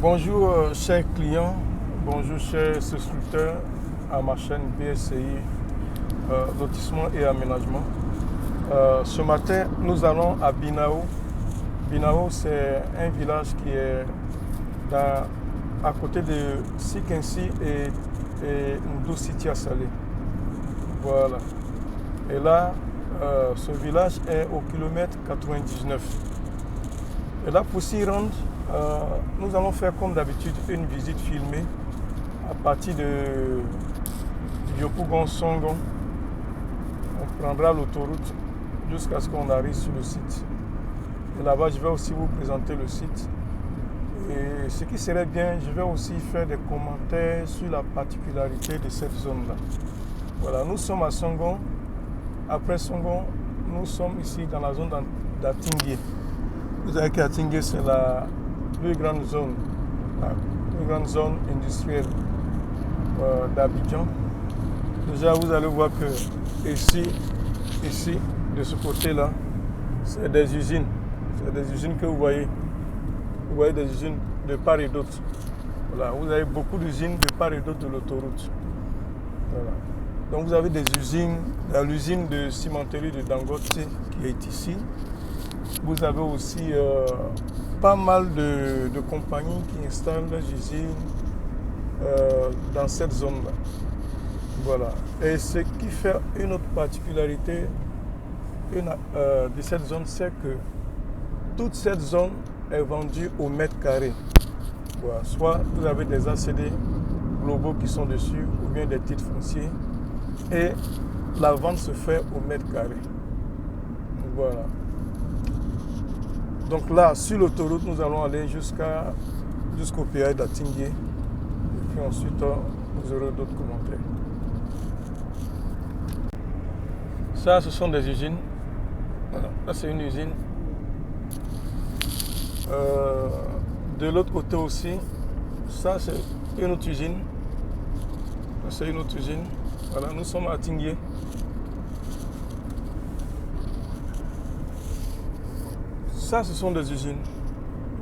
Bonjour chers clients, bonjour chers souscripteurs à ma chaîne BSCI Lotissement et Aménagement. Ce matin, nous allons à Binao. Binao, c'est un village qui est à côté de Sikensi et Ndou City à Salé. Voilà. Et là, ce village est au kilomètre 99. Et là, pour s'y rendre, nous allons faire comme d'habitude une visite filmée à partir de Yopougon Songon. On prendra l'autoroute jusqu'à ce qu'on arrive sur le site. Et là-bas, je vais aussi vous présenter le site. Et ce qui serait bien, je vais aussi faire des commentaires sur la particularité de cette zone-là. Voilà, nous sommes à Songon. Après Songon, nous sommes ici dans la zone d'Atingué. Vous savez qu'Atingué, c'est la plus grande zone industrielle d'Abidjan. Déjà, vous allez voir que ici, de ce côté-là, c'est des usines. C'est des usines que vous voyez. Vous voyez des usines de part et d'autre. Voilà, vous avez beaucoup d'usines de part et d'autre de l'autoroute. Voilà. Donc vous avez des usines, l'usine de cimenterie de Dangote qui est ici. Vous avez aussi pas mal de compagnies qui installent leurs usines dans cette zone-là. Voilà. Et ce qui fait une autre particularité de cette zone, c'est que toute cette zone est vendue au mètre carré. Voilà. Soit vous avez des ACD globaux qui sont dessus, ou bien des titres fonciers. Et la vente se fait au mètre carré. Voilà. Donc là, sur l'autoroute, nous allons aller jusqu'au péage d'Atingué. Et puis ensuite, vous aurez d'autres commentaires. Ça, ce sont des usines. Voilà. Là, c'est une usine. De l'autre côté aussi, ça, c'est une autre usine. C'est une autre usine. Voilà, nous sommes à Atingué. Ça, ce sont des usines.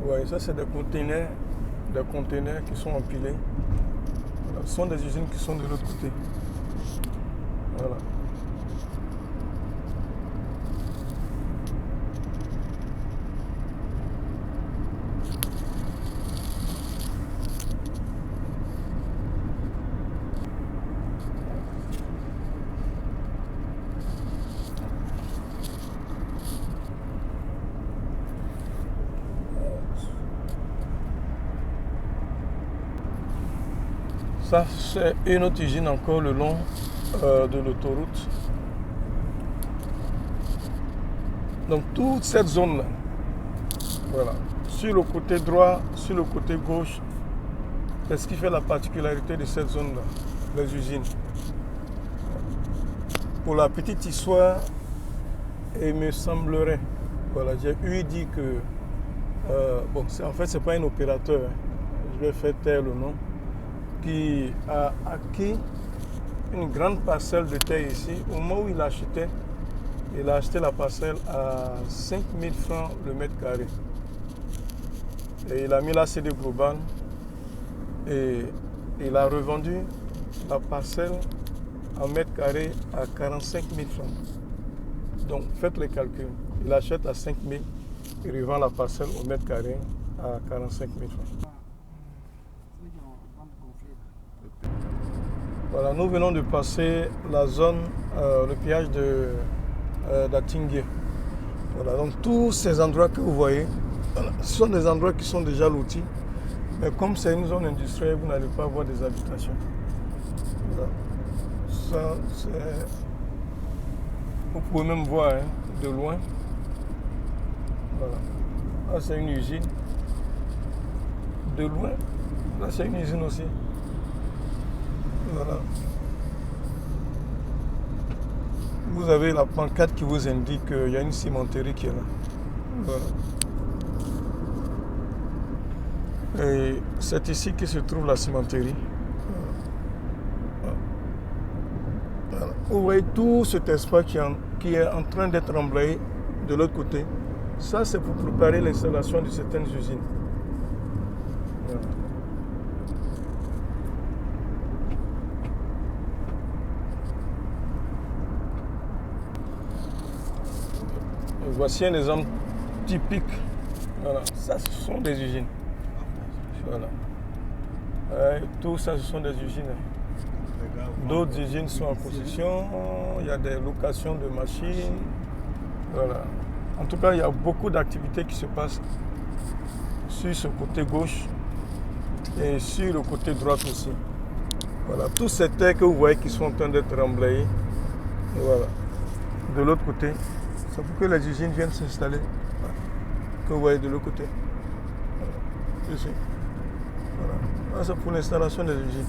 Ouais, ça, c'est des containers qui sont empilés. Voilà, ce sont des usines qui sont de l'autre côté. Voilà. Ça, c'est une autre usine encore le long de l'autoroute. Donc, toute cette zone-là, voilà, sur le côté droit, sur le côté gauche, c'est ce qui fait la particularité de cette zone-là, les usines. Pour la petite histoire, il me semblerait, voilà, j'ai eu dit que, bon, en fait, ce n'est pas un opérateur, je vais faire taire le nom, qui a acquis une grande parcelle de terre ici. Au moment où il achetait, il a acheté la parcelle à 5 000 francs le mètre carré. Et il a mis la CD globale et il a revendu la parcelle en mètre carré à 45 000 francs. Donc faites les calculs. Il achète à 5 000, il revend la parcelle au mètre carré à 45 000 francs. Voilà, nous venons de passer la zone, le péage d'Atingué. Voilà, donc tous ces endroits que vous voyez, voilà, ce sont des endroits qui sont déjà lotis. Mais comme c'est une zone industrielle, vous n'allez pas voir des habitations. Voilà. Ça, c'est... Vous pouvez même voir de loin. Voilà. Là, c'est une usine. De loin, là, c'est une usine aussi. Voilà. Vous avez la pancarte qui vous indique qu'il y a une cimenterie qui est là. Voilà. Et c'est ici que se trouve la cimenterie. Voilà. Vous voyez tout cet espace qui est en train d'être emblayé de l'autre côté. Ça, c'est pour préparer l'installation de certaines usines. Voilà. Voici un exemple typique. Voilà, ça ce sont des usines. Voilà. Tout ça ce sont des usines. D'autres usines sont en construction, il y a des locations de machines. Voilà. En tout cas, il y a beaucoup d'activités qui se passent sur ce côté gauche et sur le côté droit aussi. Voilà, tous ces terres que vous voyez qui sont en train d'être emblayées. Voilà. De l'autre côté, c'est pour que les usines viennent s'installer. Voilà. Que vous voyez de l'autre côté. Voilà. Ici. Voilà. C'est pour l'installation des usines.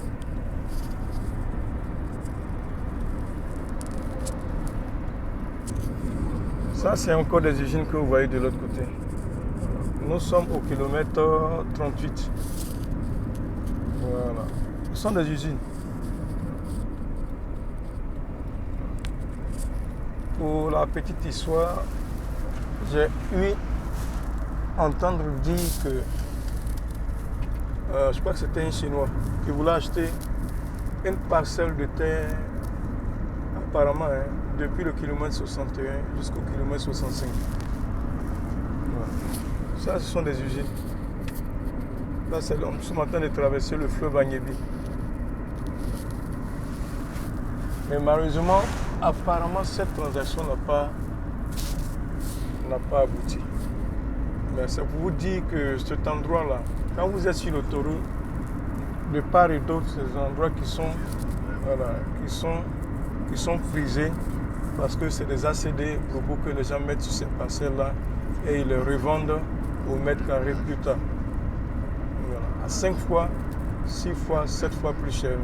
Ça, c'est encore des usines que vous voyez de l'autre côté. Nous sommes au kilomètre 38. Voilà. Ce sont des usines. Pour la petite histoire, j'ai eu entendre dire que je crois que c'était un Chinois qui voulait acheter une parcelle de terre, apparemment, depuis le kilomètre 61 jusqu'au kilomètre 65. Voilà. Ça, ce sont des usines. Là, nous sommes en train de traverser le fleuve Agnébi. Mais malheureusement, apparemment, cette transaction n'a pas abouti. Mais c'est pour vous dire que cet endroit-là, quand vous êtes sur l'autoroute, de part et d'autre, ces endroits qui sont frisés, parce que c'est des ACD globaux que les gens mettent sur ces parcelles-là et ils les revendent au mètre carré plus tard. Voilà. À 5 fois, 6 fois, 7 fois plus cher.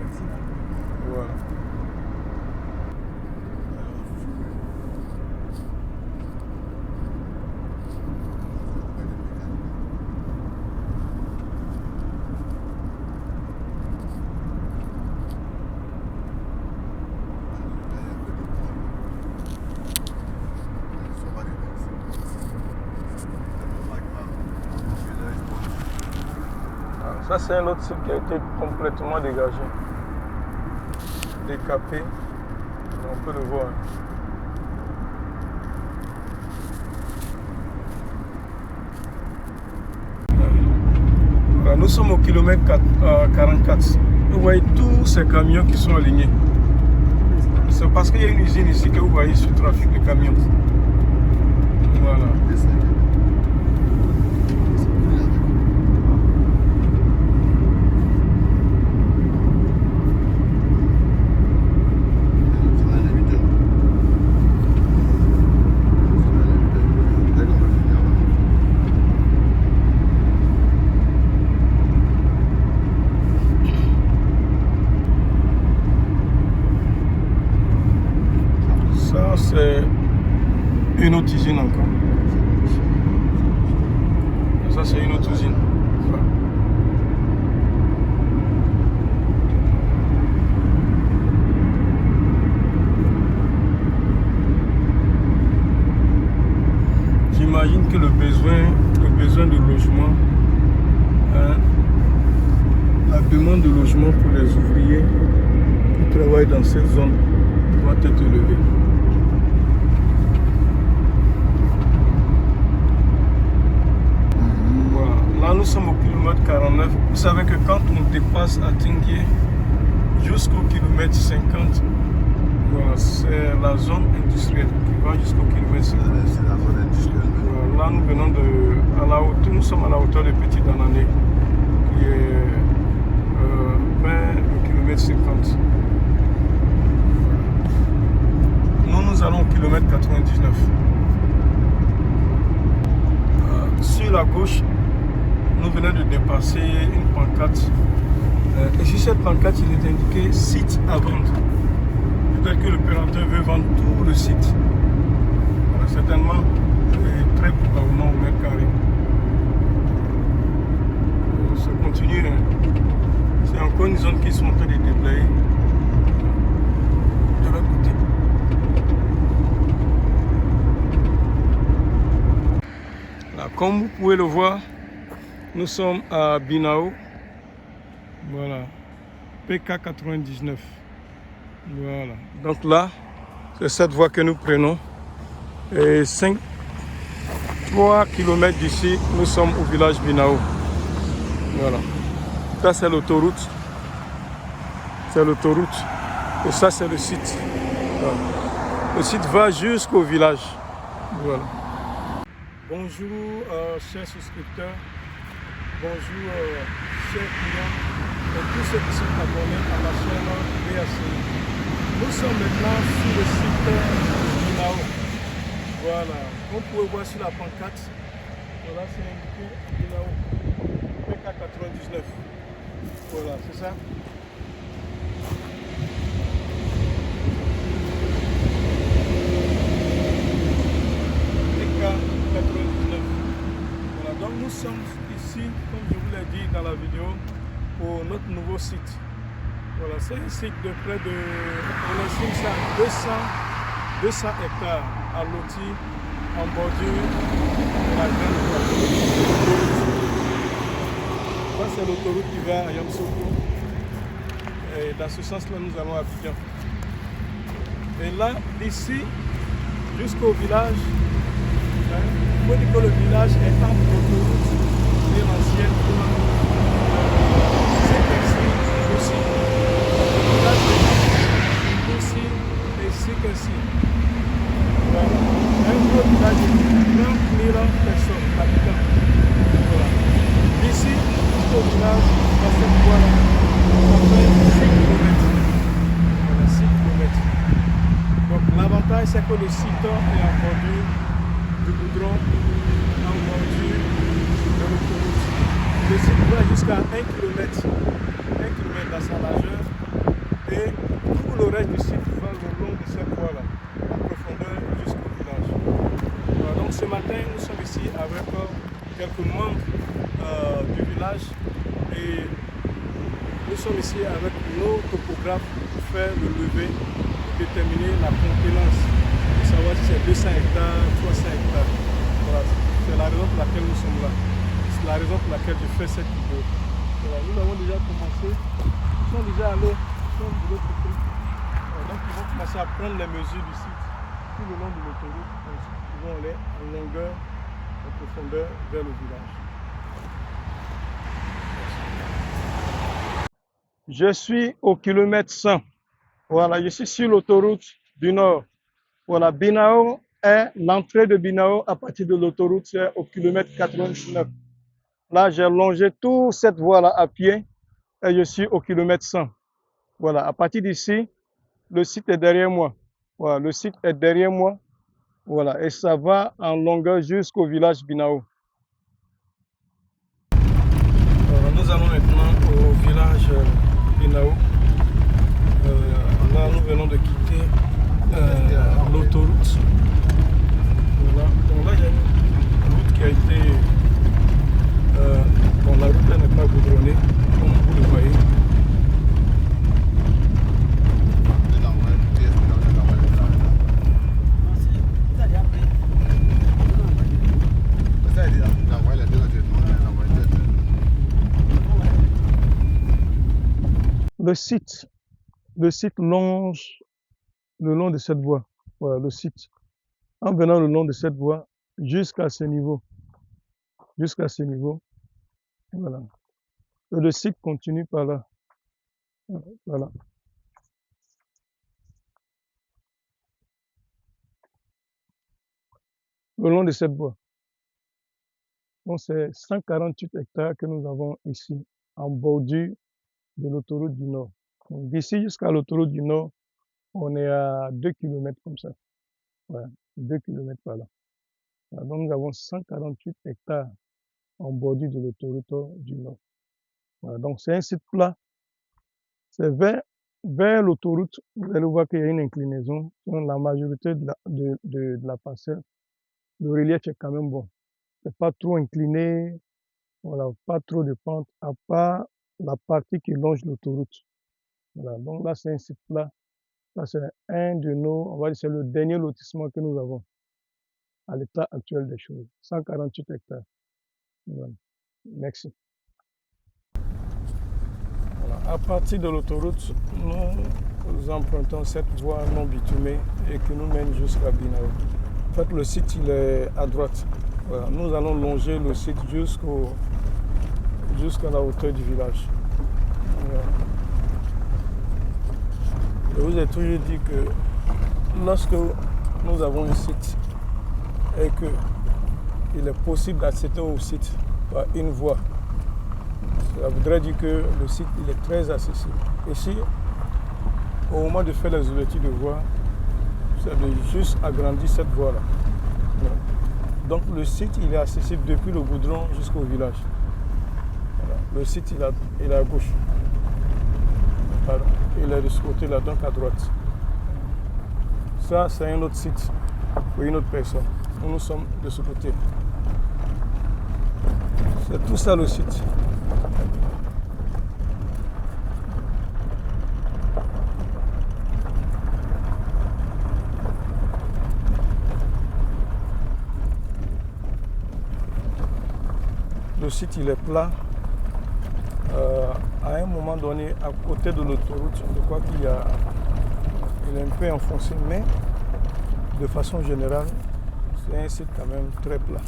Voilà. Ça, c'est un autre site qui a été complètement dégagé, décapé. On peut le voir. Voilà, nous sommes au kilomètre 44. Vous voyez tous ces camions qui sont alignés. C'est parce qu'il y a une usine ici que vous voyez ce trafic de camions. Voilà. C'est une autre usine encore. Ça, c'est une autre usine. Voilà. J'imagine que le besoin de logement, la demande de logement pour les ouvriers qui travaillent dans cette zone doit être élevée. Là, nous sommes au kilomètre 49. Vous savez que quand on dépasse à Tinguier jusqu'au kilomètre 50, voilà, c'est la zone industrielle qui va jusqu'au kilomètre 50. C'est la zone industrielle. Voilà, là, nous venons nous sommes à la hauteur de Petit Danané, qui est vers le kilomètre 50. Nous allons au kilomètre 99. Sur la gauche, nous venons de dépasser une pancarte. Et sur cette pancarte, il est indiqué site à vendre. Peut-être que l'opérateur veut vendre tout le site. Voilà, certainement, et très probablement au mètre carré. Ça continue. C'est encore une zone qui sont en train de déblayer. De l'autre côté. Là, comme vous pouvez le voir, nous sommes à Binao. Voilà. PK 99. Voilà. Donc là, c'est cette voie que nous prenons. Et 5 3 km d'ici, nous sommes au village Binao. Voilà. Ça, c'est l'autoroute. C'est l'autoroute. Et ça, c'est le site. Voilà. Le site va jusqu'au village. Voilà. Bonjour, chers souscripteurs. Bonjour, chers clients. Et tous ceux qui sont abonnés à la chaîne BACI. Nous sommes maintenant sur le site Binao. Voilà. Comme vous pouvez voir sur la pancarte, voilà, c'est indiqué Binao. PK99. Voilà, c'est ça. PK99. Voilà, donc nous sommes ici, comme je vous l'ai dit dans la vidéo, pour notre nouveau site. Voilà, c'est un site de près de, on estime ça, 200 hectares à loti en bordure de la grande autoroute. Ça, c'est l'autoroute qui va à Yamoussoukro. Et dans ce sens-là, nous allons à Abidjan. Et là, d'ici, jusqu'au village, il faut dire que le village est entre l'autoroute et l'ancienne route. C'est ici aussi. Le village est ici et ici qu'aici. Voilà. Un gros village de 30 000 personnes, habitants. Voilà. D'ici jusqu'au village, dans cette voie-là, ça fait 6 km. Voilà, 6 km. Donc l'avantage, c'est que le site est en bordure du goudron, en bordure de l'autoroute. Le site va jusqu'à 1 km. 1 km dans sa largeur. Et tout le reste du site va le long de cette voie-là, en profondeur jusqu'au village. Voilà, donc ce matin, nous sommes ici avec quelques membres du village et nous sommes ici avec nos topographes pour faire le levé, pour déterminer la contenance, pour savoir si c'est 200 hectares, 300 hectares. Voilà, c'est la raison pour laquelle nous sommes là. C'est la raison pour laquelle je fais cette vidéo. Voilà, nous avons déjà commencé, nous sommes déjà allés de l'autre côté. Donc ils vont commencer à prendre les mesures du site tout le long de l'autoroute. Ils vont aller en longueur, en profondeur vers le village. Je suis au kilomètre 100. Voilà, je suis sur l'autoroute du Nord. Voilà, Binao est l'entrée de Binao à partir de l'autoroute, c'est au kilomètre 89. Là, j'ai longé toute cette voie-là à pied et je suis au kilomètre 100. Voilà, à partir d'ici, le site est derrière moi. Voilà, le site est derrière moi. Voilà, et ça va en longueur jusqu'au village Binao. Nous allons maintenant au village Binao. Là, nous venons de quitter l'autoroute. Voilà, donc là, il y a une route qui a été... bon, la route n'est pas goudronnée, comme vous le voyez. Le site longe le long de cette voie. Voilà, le site. En venant le long de cette voie jusqu'à ce niveau. Jusqu'à ce niveau. Voilà. Et le site continue par là. Voilà. Le long de cette voie. Donc c'est 148 hectares que nous avons ici, en bordure de l'autoroute du Nord. D'ici jusqu'à l'autoroute du Nord, on est à 2 km comme ça. Voilà, 2 km par là. Voilà, donc nous avons 148 hectares en bordure de l'autoroute du Nord. Voilà, donc c'est un site plat. C'est vers l'autoroute, vous allez voir qu'il y a une inclinaison. Dans la majorité de la parcelle, le relief est quand même bon. C'est pas trop incliné, voilà, pas trop de pente, à part la partie qui longe l'autoroute. Voilà, donc là c'est un site plat. Ça c'est un de nos, on va dire c'est le dernier lotissement que nous avons à l'état actuel des choses. 148 hectares. Voilà. Merci. Voilà. À partir de l'autoroute, nous empruntons cette voie non bitumée et qui nous mène jusqu'à Binao. En fait, le site il est à droite. Voilà, nous allons longer le site jusqu'à la hauteur du village. Voilà. Je vous ai toujours dit que lorsque nous avons un site et qu'il est possible d'accéder au site par une voie, ça voudrait dire que le site il est très accessible. Ici, au moment de faire les ouvertures de voie, c'est de juste agrandir cette voie-là. Donc le site il est accessible depuis le goudron jusqu'au village. Voilà. Le site il est à gauche. Voilà. Il est de ce côté-là, donc à droite. Ça, c'est un autre site pour une autre personne. Nous sommes de ce côté. C'est tout ça le site. Le site il est plat. À un moment donné, à côté de l'autoroute, je crois qu'il est un peu enfoncé, mais de façon générale, c'est un site quand même très plat.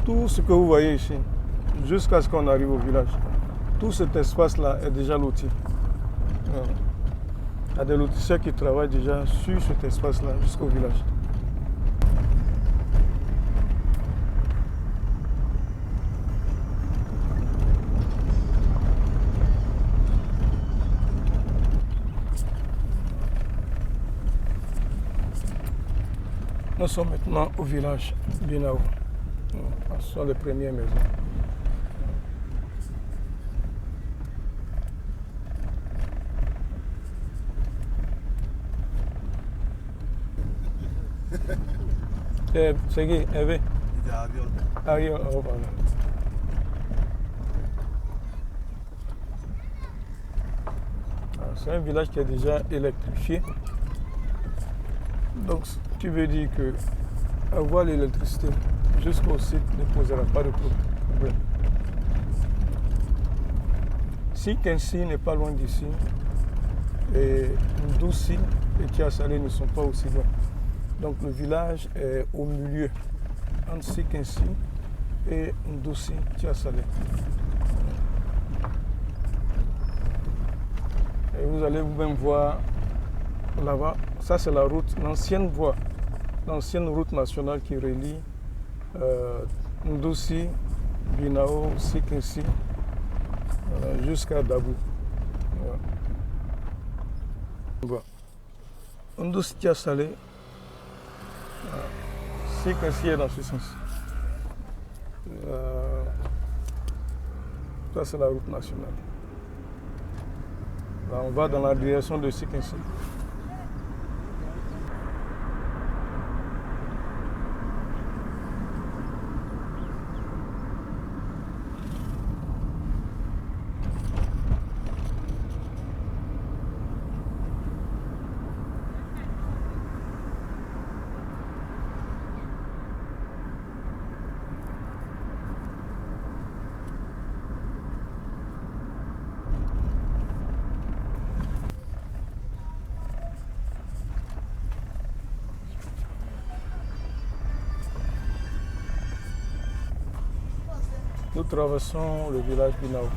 Tout ce que vous voyez ici, jusqu'à ce qu'on arrive au village, tout cet espace-là est déjà loti. Il y a des lotisseurs qui travaillent déjà sur cet espace-là jusqu'au village. Nous sommes maintenant au village Binao. Ce sont les premières maisons. C'est qui? Hervé? Ariel, oh, voilà. C'est un village qui est déjà électrifié. Donc, tu veux dire que avoir l'électricité jusqu'au site ne posera pas de problème. Si Kensi n'est pas loin d'ici, et Ndouci et Tiasalé ne sont pas aussi loin. Donc le village est au milieu, entre Sikensi et Ndouci, Tiasalé. Et vous allez vous-même voir là-bas, ça c'est la route, l'ancienne voie, l'ancienne route nationale qui relie Ndouci, Binao, Sikensi, jusqu'à Dabou. Voilà. Ndouci, Tiasalé, Sikensi est dans ce sens. Ça c'est la route nationale. Là, on va dans la direction de Sikensi. Nous traversons le village Binao.